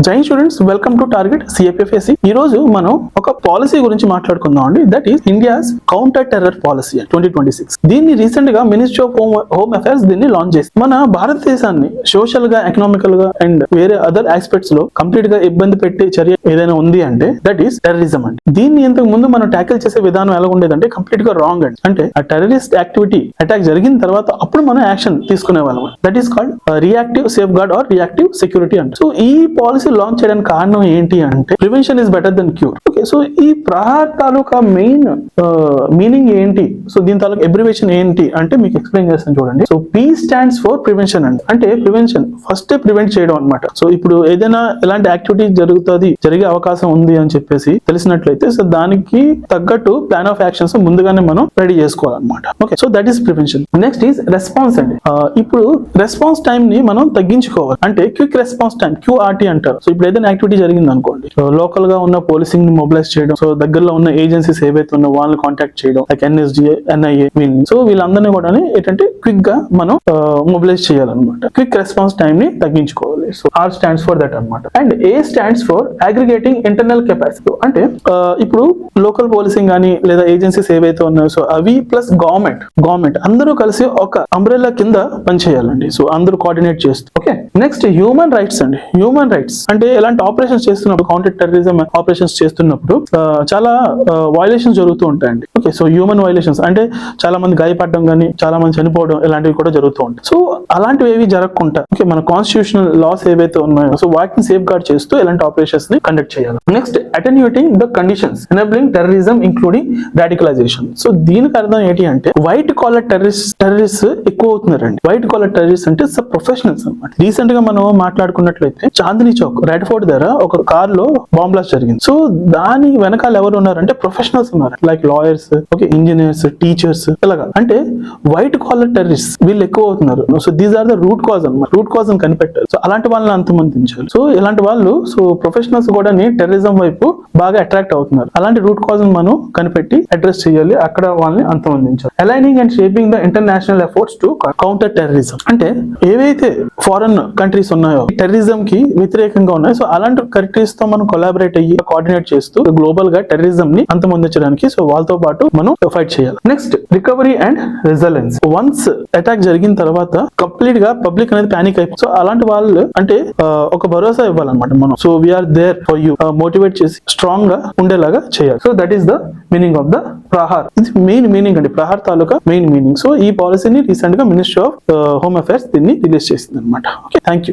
జై students, welcome to target సిఎపిఎఫ్ఎస్సి. ఈ రోజు మనం ఒక పాలసీ గురించి మాట్లాడుకుందాం అండి. That is India's counter terror policy 2026. దీన్ని రీసెంట్ గా మినిస్ట్రీ ఆఫ్ హోమ్ అఫైర్స్ దీన్ని లాంచ్ చేసింది. మన భారతదేశాన్ని సోషల్ గా, ఎకనామికల్ గా అండ్ వేరే అదర్ ఆస్పెక్ట్స్ లో కంప్లీట్ గా ఇబ్బంది పెట్టే చర్య ఏదైనా ఉంది అంటే దట్ ఈస్ టెర్రరిజం అండి. దీన్ని ఇంతకు ముందు మనం ట్యాకిల్ చేసే విధానం ఎలా ఉండేదంటే కంప్లీట్ గా రాంగ్ అండి. అంటే ఆ టెర్రరిస్ట్ యాక్టివిటీ అటాక్ జరిగిన తర్వాత అప్పుడు మనం యాక్షన్ తీసుకునే వాళ్ళం. That is called reactive safeguard or reactive security అంటే. సో ఈ పాలసీ లాంచ్ చేయడానికి కారణం ఏంటి అంటే prevention is better than cure. Okay, so ఈ ప్రహార్ తాలూకా మెయిన్ మీనింగ్ ఏంటి, సో దీని తాలూకా అబ్రివేషన్ ఏంటి అంటే మీకు ఎక్స్ప్లెయిన్ చేస్తాను చూడండి. So P stands for prevention అండి. అంటే ప్రివెన్షన్ ఫస్ట్ ప్రివెంట్ చేయడం అనమాట. సో ఇప్పుడు ఏదైనా ఎలాంటి యాక్టివిటీ జరిగే అవకాశం ఉంది అని చెప్పేసి తెలిసినట్లయితే సో దానికి తగ్గట్టు ప్లాన్ ఆఫ్ యాక్షన్స్ ముందుగానే మనం రెడీ చేసుకోవాలన్నమాట. Okay, so that is prevention. Next is response అండి. ఇప్పుడు రెస్పాన్స్ టైం ని మనం తగ్గించుకోవాలి. అంటే క్విక్ రెస్పాన్స్ టైం, క్యూఆర్టీ అంటారు. సో ఇప్పుడు ఏదైనా యాక్టివిటీ జరిగింది అనుకోండి, లోకల్ గా ఉన్న పోలీసింగ్ ని మొబిలైజ్ చేయడం, సో దగ్గరలో ఉన్న ఏజెన్సీస్ ఏవైతే ఉన్నా వాళ్ళని కాంటాక్ట్ చేయడం, లైక్ ఎన్ఎస్డిఏ, ఎన్ఐఏ, వీళ్ళని. సో వీళ్ళందరినీ కూడా ఏంటంటే క్విక్ గా మనం మొబిలైజ్ చేయాలన్నమాట. క్విక్ రెస్పాన్స్ టైం ని తగ్గించుకోవాలి. So R stands for that అనమాట. And A stands for aggregating internal capacity. అంటే ఇప్పుడు లోకల్ పోలీసింగ్ కానీ లేదా ఏజెన్సీస్ ఏవైతే ఉన్నాయో సో అవి ప్లస్ గవర్నమెంట్ అందరూ కలిసి ఒక అంబ్రెల్లా కింద పనిచేయాలండి. సో అందరూ కోఆర్డినేట్ చేస్తూ. ఓకే, నెక్స్ట్ హ్యూమన్ రైట్స్ అండి. హ్యూమన్ రైట్స్ అంటే ఎలాంటి ఆపరేషన్స్ చేస్తున్నప్పుడు, కౌంటర్ టెర్రరిజం ఆపరేషన్స్ చేస్తున్నప్పుడు చాలా వైలేషన్స్ జరుగుతూ ఉంటాయండి. ఓకే, సో హ్యూమన్ వైలేషన్స్ అంటే చాలా మంది గాయపడడం కానీ చాలా మంది చనిపోవడం ఇలాంటివి కూడా జరుగుతూ ఉంటాయి. సో అలాంటివి ఏవి జరగకుండా ఓకే మన కాన్స్టిట్యూషనల్ లాస్ ఏవైతే ఉన్నాయో సో వాటిని సేఫ్ గార్డ్ చేస్తూ ఇలాంటి ఆపరేషన్స్ ని కండక్ట్ చేయాలి. Next attenuating the conditions enabling terrorism including radicalisation. So దీనికి అర్థం ఏంటి అంటే వైట్ కాలర్ టెర్రరిస్ట్ ఎక్కువ అవుతున్నారండి. వైట్ కాలర్ టెర్రరిస్ట్ అంటే ప్రొఫెషనల్స్ అనమాట. రీసెంట్ గా మనం మాట్లాడుకున్నట్లయితే చాందినీ చౌక్, రెడ్ ఫోర్ట్ దగ్గర ఒక కార్ లో బాంబ్ బ్లాస్ట్ జరిగింది. సో దాని వెనకాల ఎవరు ఉన్నారంటే ప్రొఫెషనల్స్ ఉన్నారు, like lawyers, okay, engineers, teachers, ఇలాగా. అంటే వైట్ కాలర్ టెర్రరిస్ట్ వీళ్ళు ఎక్కువ అవుతున్నారు. So these are the root cause అనమాట. రూట్ కాజ్ అని కనిపెట్టారు. సో అలాంటి వాళ్ళని అంతమందించాలి. సో ఇలాంటి వాళ్ళు సో ప్రొఫెషనల్స్ కూడా టెర్రరిజం వైపు బాగా అట్రాక్ట్ అవుతున్నారు. అలాంటి రూట్ కాజ్ మనం కనిపెట్టి అడ్రస్ చేయాలి, అక్కడ వాళ్ళని అంతమందించాలి. Aligning and shaping the international efforts to counter terrorism. అంటే ఏవైతే ఫారెన్ కంట్రీస్ ఉన్నాయో టెర్రరిజం కి వ్యతిరేకంగా ఉన్నాయో సో అలాంటి కంట్రీస్ తో మనం కొలాబరేట్ అయ్యి కోఆర్డినేట్ చేస్తూ గ్లోబల్ గా టెర్రరిజం ని అంతమొందించడానికి సో వాళ్ళతో పాటు మనం ఫైట్ చేయాలి. Next recovery and resilience. Once attack జరిగిన తర్వాత కంప్లీట్ గా పబ్లిక్ అనేది పానిక్ అయిపోయి సో అలాంటి వాళ్ళు అంటే ఒక భరోసా ఇవ్వాలన్నమాట మనం. So we're there for you, motivate చేసి స్ట్రాంగ్ గా ఉండేలాగా చేయాలి. So that is the meaning of the Prahaar. ఇది మెయిన్ మీనింగ్ అండి, ప్రహార్ తాలూకా మెయిన్ మీనింగ్. సో ఈ పాలసీని రీసెంట్ గా మినిస్ట్రీ ఆఫ్ హోమ్ అఫైర్స్ దీన్ని రిలీజ్ చేసింది అనమాట. Okay, thank you.